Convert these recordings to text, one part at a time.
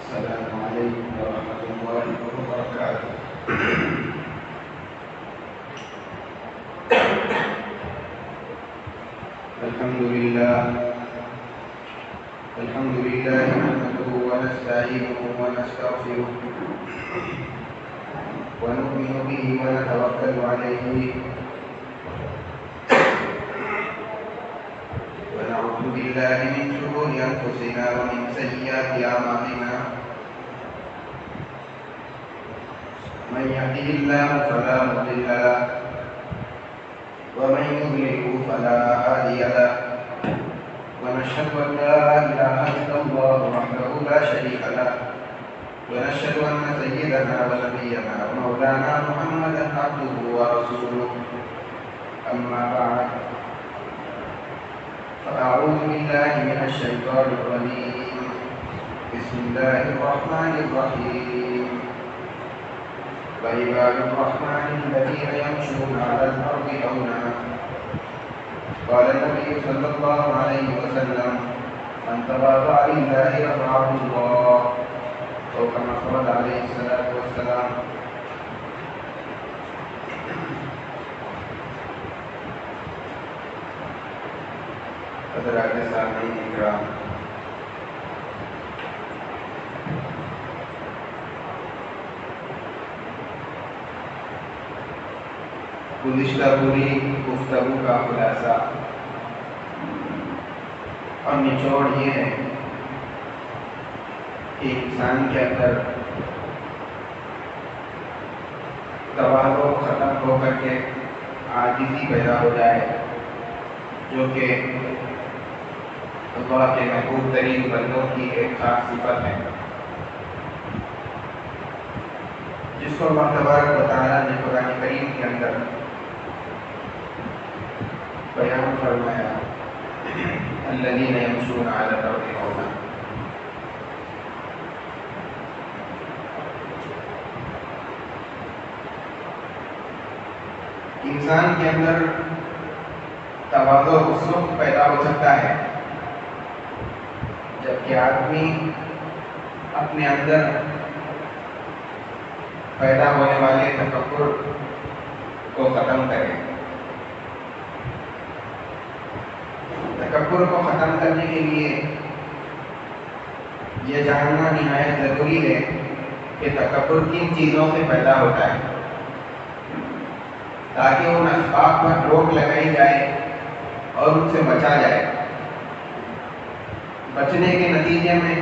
السلام عليكم ورحمة الله وبركاته. الحمد لله نحمده ونستعينه ونستغفره ونؤمن به ونتوكل عليه ونعوذ بالله من شرور أنفسنا ومن سيئات أعمالنا. من يهده الله فلا مضل له ومن يضلل فلا هادي له ونشهد أن لا إله إلا الله وحده لا شريك له ونشهد أن سيدنا ونبينا ومولانا محمدا عبده ورسوله. أما بعد فأعوذ بالله من الشيطان الرجيم. بسم الله الرحمن الرحيم. وعباد الرحمن الذين يمشون على الأرض هونا. قال النبي صلى الله عليه وسلم: من تواضع لله رفعه الله، أو كما قال عليه الصلاة والسلام. حضرات سامعین کرام، گزشتہ پوری گفتگو کا خلاصہ اور نچوڑ یہ ہے کہ انسان کے اندر تواضع ختم ہو کر کے عاجزی پیدا ہو جائے، جو کہ اللہ کے محبوب ترین بندوں کی ایک خاص صفت ہے، جس کو اللہ تبارک و تعالیٰ نے قرآن کریم کے اندر بیان فرمایا: الذین یمشون علی الارض ہونا. انسان کے اندر تواضع اس وقت پیدا ہو سکتا ہے جبکہ آدمی اپنے اندر پیدا ہونے والے تکبر کو ختم کرے. تکبر کو ختم کرنے کے لیے یہ جاننا نہایت ضروری ہے کہ تکبر کن چیزوں سے پیدا ہوتا ہے، تاکہ ان اسباب پر روک لگائی جائے اور ان سے بچا جائے. بچنے کے نتیجے میں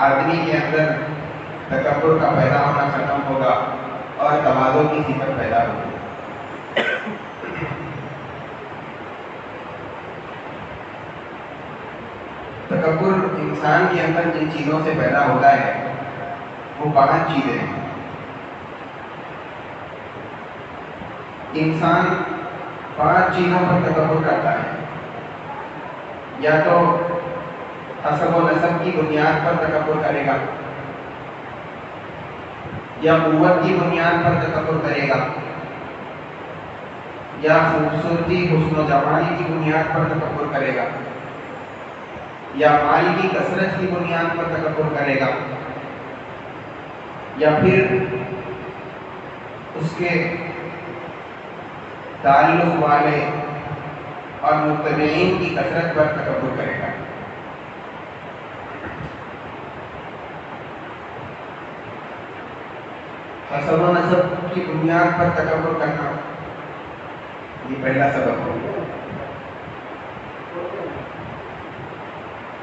آدمی کے اندر تکبر کا پیدا ہونا ختم ہوگا اور تواضع کی صفت پیدا ہوگی. تکبر انسان کے اندر جن چیزوں سے پیدا ہوتا ہے وہ 5 چیزیں ہیں. انسان 5 چیزوں پر تکبر کرتا ہے. یا تو حسب و نسب کی بنیاد پر تکبر کرے گا، یا قوت کی بنیاد پر تکبر کرے گا، یا خوبصورتی حسن و جمالی کی بنیاد پر تکبر کرے گا، یا مال کی کثرت کی بنیاد پر تکبر کرے گا، یا پھر اس کے تعلق والے اور متبعین کی کثرت پر تکبر کرے گا. حسب و نسب کی بنیاد پر تکبر کرنا یہ پہلا سبب ہے.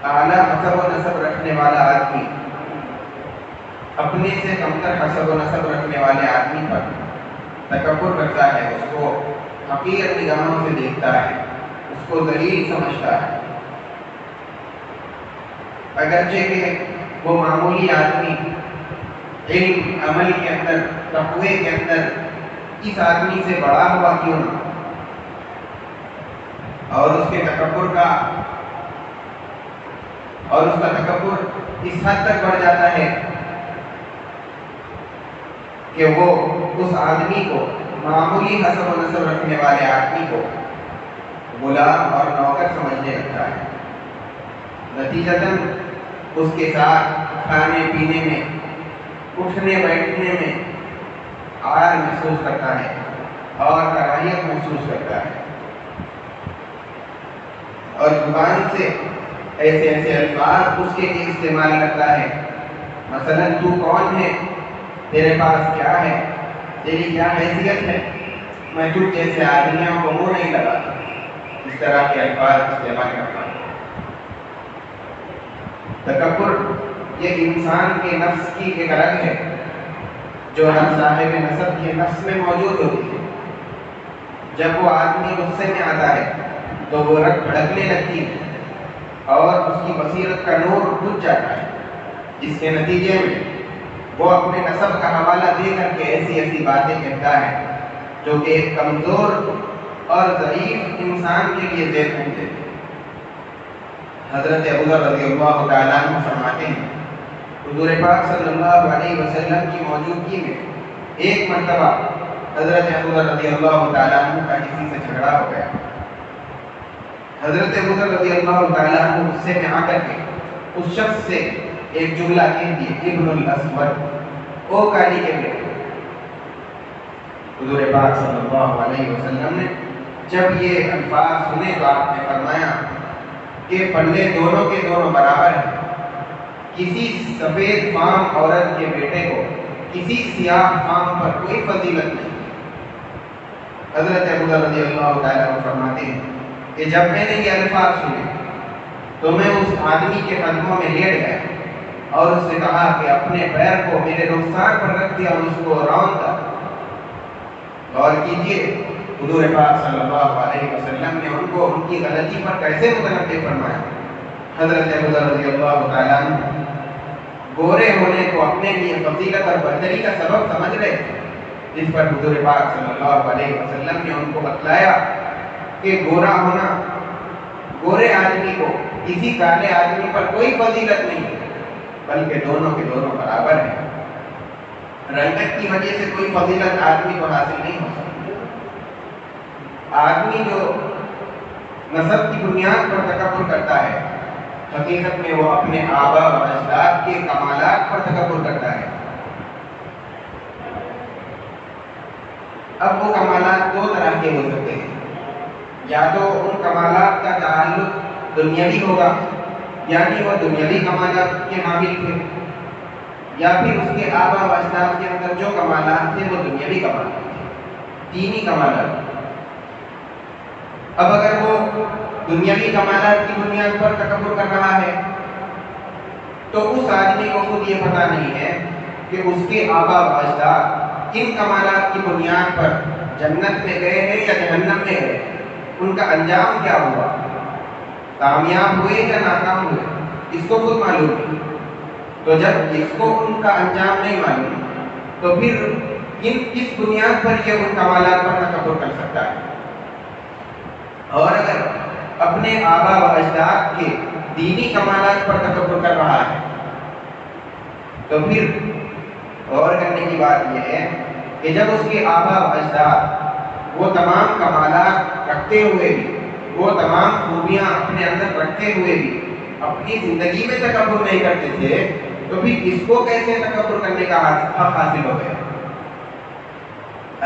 اعلیٰ حسب و نسب رکھنے والا آدمی اپنے سے کمتر حسب و نسب رکھنے والے آدمی پر تکبر کرتا ہے، اس کو حقیر نگاہوں سے دیکھتا ہے، اس کو ذلیل سمجھتا ہے. اگرچہ کہ وہ معمولی آدمی علم عمل کے اندر تقوی کے اندر اس آدمی سے بڑا ہوا کیوں نہ، اور اس کے تکبر کا اور اس کا تکبر اس حد تک بڑھ جاتا ہے کہ وہ اس آدمی کو، معمولی حسب و نسب رکھنے والے آدمی کو، غلام اور نوکر سمجھنے لگتا ہے. نتیجتاً اس کے ساتھ کھانے پینے میں، اٹھنے بیٹھنے میں عار محسوس کرتا ہے اور کراہیت محسوس کرتا ہے، اور زبان سے ایسے ایسے الفاظ اس کے لیے استعمال کرتا ہے، مثلا تو کون ہے، تیرے پاس کیا ہے، تیری کیا حیثیت ہے، میں تو جیسے آدمیوں کو منہ نہیں لگاتا، اس طرح کے الفاظ استعمال کرتا ہوں۔ تکبر یہ انسان کے نفس کی ایک رگ ہے جو ہر صاحب نسب کے نفس میں موجود ہوتی ہے۔ جب وہ آدمی غصے میں آتا ہے تو وہ رگ بھڑکنے لگتی ہے اور اس کی بصیرت کا نور بجھ جاتا ہے، جس کے نتیجے میں وہ اپنے نسب کا حوالہ دے کر کے ایسی ایسی باتیں کہتا ہے جو کہ ایک کمزور اور ضعیف انسان کے لیے زیر پہنچے۔ حضرت ابو ذر رضی اللہ تعالیٰ عنہ فرماتے ہیں، حضور پاک صلی اللہ علیہ وسلم کی موجودگی میں ایک مرتبہ حضرت ابو ذر رضی اللہ تعالیٰ عنہ کا کسی سے جھگڑا ہو گیا۔ حضرت ابو ذر رضی اللہ تعالیٰ عنہ غصے میں آ کر کے اس شخص سے ایک جملہ کہہ دیے، ابن الاسود، او کالی کے بیٹے۔ حضور پاک صلی اللہ علیہ وسلم نے جب یہ الفاظ سنے تو آپ نے فرمایا کہ پلے دونوں کے دونوں برابر ہیں، کسی سفید فام عورت کے بیٹے کو کسی سیاہ فام پر کوئی فضیلت نہیں۔ حضرت ابو ذر رضی اللہ تعالیٰ عنہ فرماتے ہیں کہ جب میں نے یہ الفاظ سنے تو میں اس آدمی کے قدموں میں لیٹ گیا اور اس سے کہا کہ اپنے پیر کو میرے رخسار پر رکھ دیا اور اس کو روندا۔ غور کیجیے حضور پاک صلی اللہ علیہ وسلم نے ان کو ان کی غلطی پر کیسے متنبہ فرمایا۔ حضرت ابو ذر رضی اللہ تعالیٰ عنہ گورے ہونے کو اپنے لیے فضیلت اور برتری کا سبب سمجھ رہے تھے، جس پر حضور پاک صلی اللہ علیہ وسلم نے ان کو بتلایا کہ گورا ہونا، گورے آدمی کو کسی کالے آدمی پر کوئی فضیلت نہیں ہے، بلکہ دونوں کے دونوں برابر ہیں۔ رنگت کی وجہ سے کوئی فضیلت آدمی کو حاصل نہیں ہو سکتی۔ آدمی جو نسب کی بنیاد پر تکبر کرتا ہے، حقیقت میں وہ اپنے آبا و اجداد کے کمالات پر تکبر کرتا ہے۔ اب وہ کمالات دو طرح کے ہو سکتے ہیں، یا تو ان کمالات کا تعلق دنیاوی ہوگا، یعنی وہ دنیاوی کمالات کے حامل تھے، یا پھر اس کے آبا و اجداد کے اندر جو کمالات تھے وہ دنیاوی کمالات تھے، دینی کمالات۔ اب اگر وہ دنیاوی کمالات کی بنیاد پر تکبر کر رہا ہے تو اس آدمی کو خود یہ پتہ نہیں ہے کہ اس کے آبا و اجداد ان کمالات کی بنیاد پر جنت میں گئے ہیں یا جہنم میں گئے، ان کا انجام کیا ہوا، کامیاب ہوئے یا ناکام ہوئے، اس کو خود معلوم نہیں۔ تو جب اس کو ان کا انجام نہیں معلوم تو پھر کس بنیاد پر یہ ان کمالات پر تکبر کر سکتا ہے؟ اور اگر اپنے آبا و اجداد کے دینی کمالات پر تکبر کر رہا ہے تو پھر غور کرنے کی بات یہ ہے کہ جب اس کے آبا و اجداد وہ تمام کمالات رکھتے ہوئے بھی، وہ تمام خوبیاں اپنے اندر رکھتے ہوئے بھی اپنی زندگی میں تکبر نہیں کرتے تھے تو پھر اس کو کیسے تکبر کرنے کا حق حاصل ہو گیا؟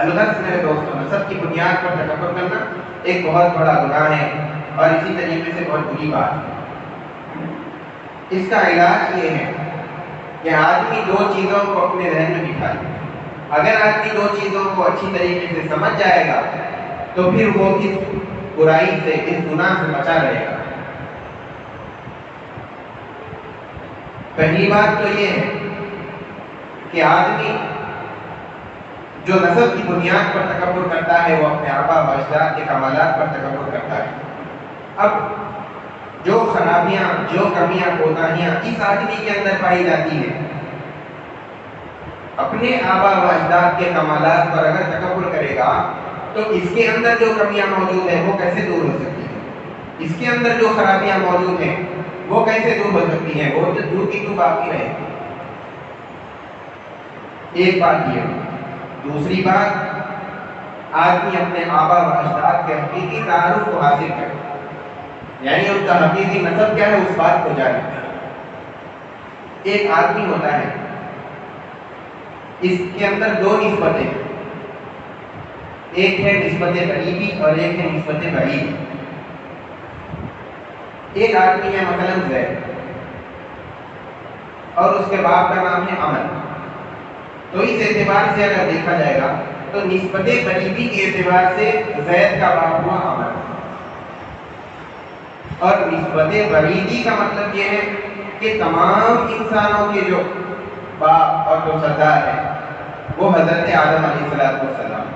الغرض میرے دوستوں، نسب کی بنیاد پر تکبر کرنا ایک بہت بڑا گناہ ہے اور اسی طریقے سے بہت بری بات ہے۔ اس کا علاج یہ ہے کہ آدمی دو چیزوں کو اپنے ذہن میں بٹھا لے۔ اگر آدمی دو چیزوں کو اچھی طریقے سے سمجھ جائے گا تو پھر وہ اس برائی سے، اس گناہ سے بچا رہے گا۔ پہلی بات تو یہ ہے کہ آدمی جو نسب کی بنیاد پر تکبر کرتا ہے وہ اپنے آبا و اجداد کے کمالات پر تکبر کرتا ہے۔ اب جو خرابیاں، جو کمیاں، کوتاہیاں اس آدمی کے اندر پائی جاتی ہیں، اپنے آبا و اجداد کے کمالات پر اگر تکبر کرے گا تو اس کے اندر جو کمیاں موجود ہیں وہ کیسے دور ہو سکتی ہیں؟ اس کے اندر جو خرابیاں موجود ہیں وہ کیسے دور ہو سکتی ہیں؟ وہ تو دور کی تو باقی رہے۔ ایک بات یہ۔ دوسری بات، آدمی اپنے آبا و اجداد کے حقیقی تعارف کو حاصل کرے، یعنی ان کا حقیقی نسب کیا ہے اس بات کو جانے۔ ایک آدمی ہوتا ہے، اس کے اندر دو نسبتیں، ایک ہے نسبت قریبی اور ایک ہے نسبت بعیدی۔ ایک آدمی ہے مثلا زید، اور اس کے باپ کا نام ہے عمر، تو اس اعتبار سے اگر دیکھا جائے گا تو نسبت قریبی کے اعتبار سے زید کا باپ ہوا عمر، اور نسبت بعیدی کا مطلب یہ ہے کہ تمام انسانوں کے جو باپ اور جو سردار ہے وہ حضرت آدم علیہ السلام۔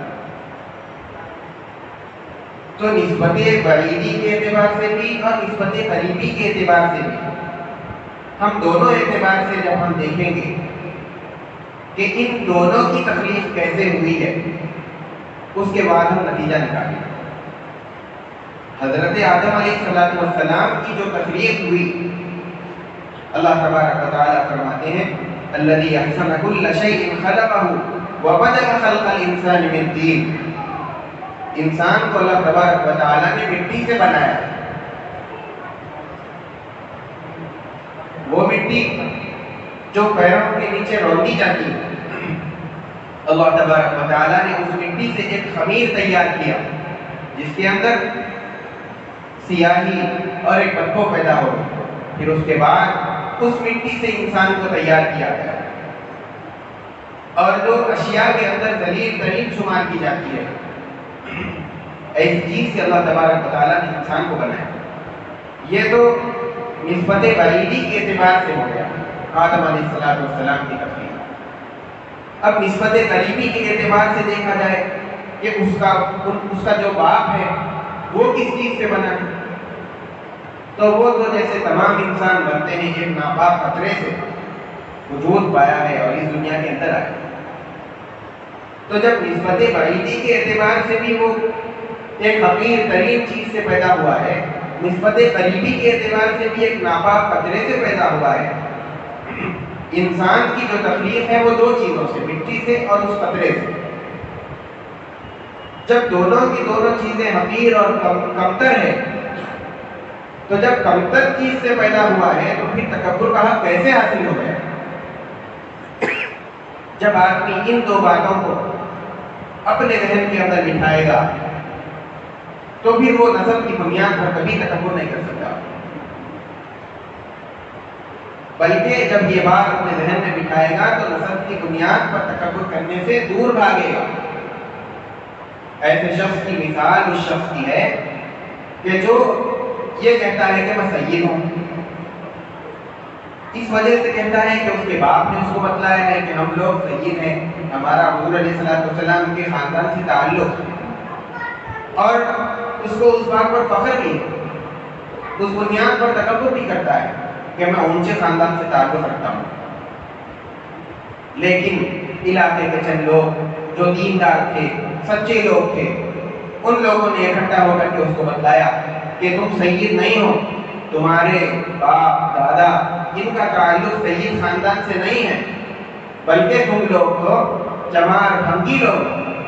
تو نسبت بعیدی کے اعتبار سے بھی اور نسبت قریبی کے اعتبار سے بھی ہم دونوں اعتبار سے جب ہم دیکھیں گے کہ ان دونوں کی تخلیق کیسے ہوئی ہے، اس کے بعد ہم نتیجہ نکالیں۔ حضرت آدم علیہ السلام کی جو تخلیق ہوئی، اللہ تبارک و تعالیٰ فرماتے ہیں الذی احسن کل شیء خلقہ وبدأ خلق الانسان من طین۔ انسان کو اللہ تبارک و تعالیٰ نے مٹی سے بنایا، وہ مٹی جو پیروں کے نیچے روندی جاتی ہے، اللہ تبارک و تعالیٰ نے اس مٹی سے ایک خمیر تیار کیا جس کے اندر سیاہی اور ایک بدبو پیدا ہو گئی، پھر اس کے بعد اس مٹی سے انسان کو تیار کیا گیا، اور جو اشیاء کے اندر ذلیل ترین شمار کی جاتی ہے، ایسی چیز سے اللہ تبارک و تعالیٰ نے انسان کو بنایا۔ یہ تو نسبت بعیدی کے اعتبار سے ہو گیا آدم علیہ السلام کی تخلیق۔ اب نسبت قریبی کے اعتبار سے دیکھا جائے کہ اس کا جو باپ ہے وہ کس چیز سے بنا ہے، تو وہ تو جیسے تمام انسان بنتے ہیں ایک ناپاک قطرے سے وجود پایا ہے اور اس دنیا کے اندر آیا، تو جب نسبت بعیدی کے اعتبار سے بھی وہ ایک حقیر ترین چیز سے پیدا ہوا ہے، نسبت قریبی کے اعتبار سے بھی ایک ناپاک قطرے سے پیدا ہوا ہے۔ انسان کی جو تخلیق ہے وہ دو چیزوں سے، مٹی سے اور اس قطرے سے۔ جب دونوں کی دونوں چیزیں حقیر اور کمتر ہے، تو جب کمتر چیز سے پیدا ہوا ہے تو پھر تکبر کا حق کیسے حاصل ہو گیا؟ جب آدمی ان دو باتوں کو اپنے ذہن کے اندر بٹھائے گا تو پھر وہ نسب کی بنیاد پر کبھی تکبر نہیں کر سکتا، بلکہ جب یہ بات اپنے ذہن میں بٹھائے گا تو نسب کی بنیاد پر تکبر کرنے سے دور بھاگے گا۔ ایسے شخص کی مثال اس شخص کی ہے کہ جو یہ کہتا ہے کہ میں سید ہوں، اس وجہ سے کہتا ہے کہ اس کے باپ نے اس کو بتلایا ہے کہ ہم لوگ سید ہیں، ہمارا حضور علیہ السلام کے خاندان سے تعلق ہے، اور اس کو اس بات پر فخر بھی ہے، اس بنیاد پر تکبر بھی کرتا ہے کہ میں اونچے خاندان سے تعلق رکھتا ہوں۔ لیکن علاقے کے چند لوگ جو دیندار تھے، سچے لوگ تھے، ان لوگوں نے اکٹھا ہو کر کے اس کو بتلایا کہ تم سید نہیں ہو، تمہارے باپ دادا ان کا تعلق سید خاندان سے نہیں ہے، بلکہ تم لوگ تو چمار بھنگی لوگ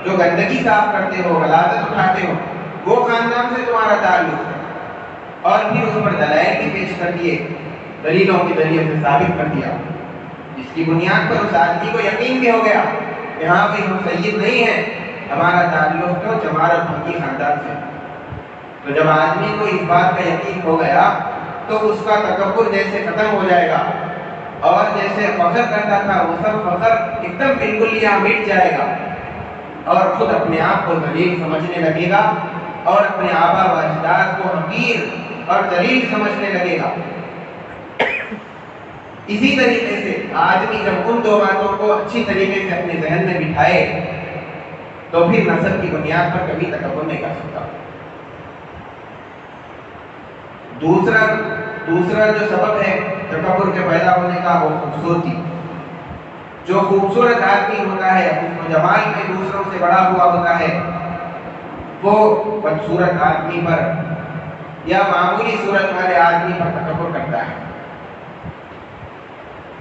جو گندگی صاف کرتے ہو، غلاظت اٹھاتے ہو، وہ خاندان سے تمہارا تعلق ہے۔ اور پھر اس پر دلائل بھی پیش کر دیے، دلیلوں کے ذریعے سے ثابت کر دیا، جس کی بنیاد پر اس آدمی کو یقین بھی ہو گیا کہ ہاں بھائی ہم سید نہیں ہیں، ہمارا تعلق تو چمار اور بھنگی خاندان سے۔ تو جب آدمی کو اس بات کا یقین ہو گیا تو اس کا تکبر جیسے ختم ہو جائے گا، اور جیسے فخر کرتا تھا وہ سب فخر ایک دم بالکل یہاں مٹ جائے گا، اور خود اپنے آپ کو ذلیل سمجھنے لگے گا اور اپنے آبا و اجداد کو حقیر اور ذلیل سمجھنے لگے گا۔ اسی طریقے سے آدمی جب ان دو باتوں کو اچھی طریقے سے اپنے ذہن میں بٹھائے تو پھر نسب کی بنیاد پر کبھی تکبر نہیں کر سکتا۔ دوسرا جو سبب ہے تکبر کے پیدا ہونے کا وہ خوبصورتی۔ جو خوبصورت آدمی ہوتا ہے اس کو جمال میں دوسروں سے بڑا ہوا ہوتا ہے، وہ بدصورت آدمی پر یا معمولی صورت والے آدمی پر تکبر کرتا ہے۔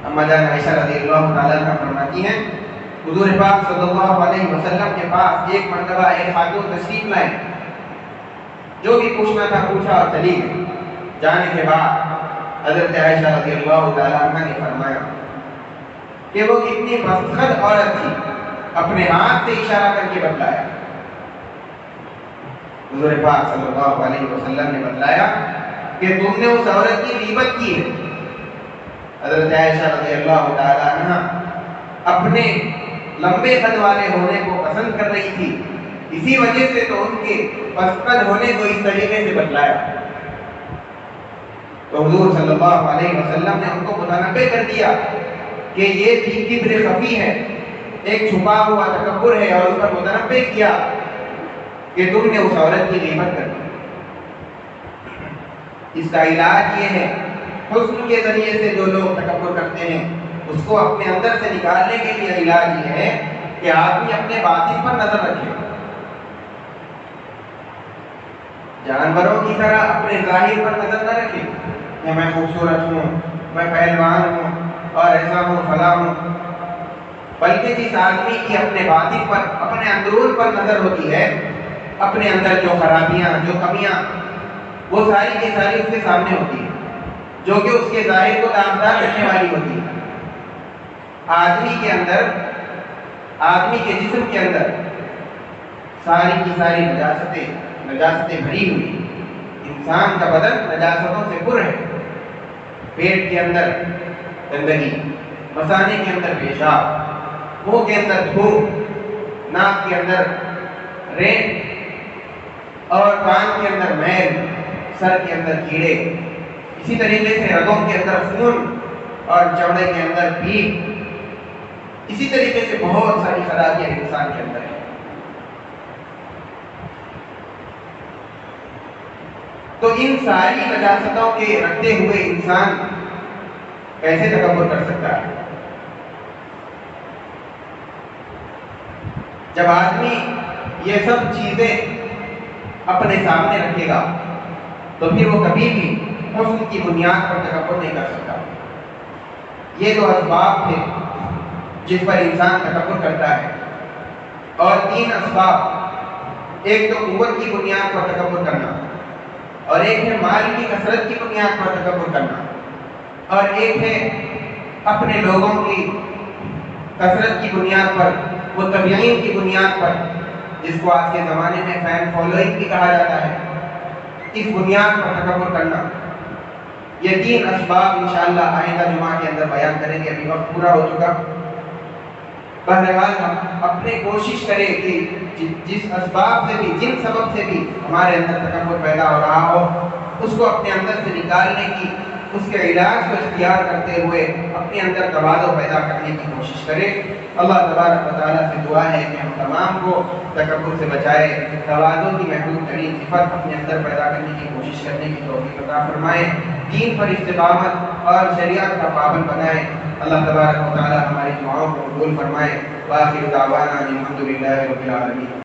اما جان عائشہ رضی اللہ تعالیٰ عنہا فرماتی ہیں حضور پاک صلی اللہ علیہ وسلم کے پاس ایک مرتبہ ایک خاتون تشریف لائے، جو بھی پوچھنا تھا پوچھا اور چلی گئی۔ جانے کے بعد حضرت عائشہ رضی اللہ تعالیٰ عنہ نے فرمایا کہ وہ کتنی مسخر عورت تھی، اپنے ہاتھ سے اشارہ کر کے بتلایا۔ حضور پاک صلی اللہ علیہ وسلم نے بتلایا کہ تم نے اس عورت کی غیبت کی ہے۔ حضرت عائشہ رضی اللہ تعالیٰ عنہ اپنے لمبے قد والے ہونے کو پسند کر رہی تھی، اسی وجہ سے تو ان کے پس قد ہونے کو اس طریقے سے بتلایا۔ تو حضور صلی اللہ علیہ وسلم نے ان کو متنبہ کر دیا کہ یہ بھی کبر خفی ہے، ایک چھپا ہوا تکبر ہے، اور اس پر متنبہ کیا کہ تم نے اس عورت کی غیبت کر دی۔ اس کا علاج یہ ہے، حسن کے ذریعے سے جو لوگ تکبر کرتے ہیں اس کو اپنے اندر سے نکالنے کے لیے علاج یہ ہے کہ آدمی اپنے باطن پر نظر رکھے، جانوروں کی طرح اپنے ظاہر پر نظر نہ رکھے کہ میں خوبصورت ہوں، میں پہلوان ہوں اور ایسا ہوں فلاں ہوں، بلکہ جس آدمی کی اپنے باطن پر، اپنے اندرون پر نظر ہوتی ہے، اپنے اندر جو خرابیاں، جو کمیاں، وہ ساری کی ساری اس کے سامنے ہوتی ہے، جو کہ اس کے ظاہر کو داغدار کرنے والی ہوتی ہے۔ آدمی کے اندر، آدمی کے جسم کے اندر ساری کی ساری نجاستیں بھری ہوئی، انسان کا بدن نجاستوں سے پر ہے۔ پیٹ کے اندر گندگی، مثانے کے اندر پیشاب، منہ کے اندر تھوک، ناک کے اندر رینٹ اور کان کے اندر میل، سر کے اندر کیڑے، اسی طریقے سے رگوں کے اندر خون اور چمڑے کے اندر پیپ، اسی طریقے سے بہت ساری خرابیاں انسان کے اندر ہیں۔ تو ان ساری نجاستوں کے رکھتے ہوئے انسان کیسے تکبر کر سکتا ہے؟ جب آدمی یہ سب چیزیں اپنے سامنے رکھے گا تو پھر وہ کبھی بھی حسن کی بنیاد پر تکبر نہیں کر سکتا۔ یہ دو اسباب تھے جس پر انسان تکبر کرتا ہے، اور تین اسباب، ایک تو قوت کی بنیاد پر تکبر کرنا، اور ایک ہے مال کی کثرت کی بنیاد پر تکبر کرنا، اور ایک ہے اپنے لوگوں کی کثرت کی بنیاد پر، متبعین کی بنیاد پر، جس کو آج کے زمانے میں فین فالوئنگ بھی کہا جاتا ہے، اس بنیاد پر تکبر کرنا۔ یہ تین اسباب انشاءاللہ آئندہ جمعہ کے اندر بیان کریں گے، ابھی وقت پورا ہو چکا۔ بہرحال ہم اپنے کوشش کریں کہ جس اسباب سے بھی، جن سبب سے بھی ہمارے اندر تکبر پیدا ہو رہا ہو، اس کو اپنے اندر سے نکالنے کی، اس کے علاج کو اختیار کرتے ہوئے اپنے اندر تواضع پیدا کرنے کی کوشش کریں۔ اللہ تبارک و تعالیٰ سے دعا ہے کہ ہم تمام کو تکبر سے بچائے، تواضع کی محدود ترین صفت اپنے اندر پیدا کرنے کی کوشش کرنے کی توفیق عطا فرمائے، دین پر استقامت اور شریعت کا پابند بنائے۔ اللہ تبارک و تعالیٰ ہماری دعاؤں کو قبول فرمائے۔ وآخر دعوانا الحمد للہ رب العالمین۔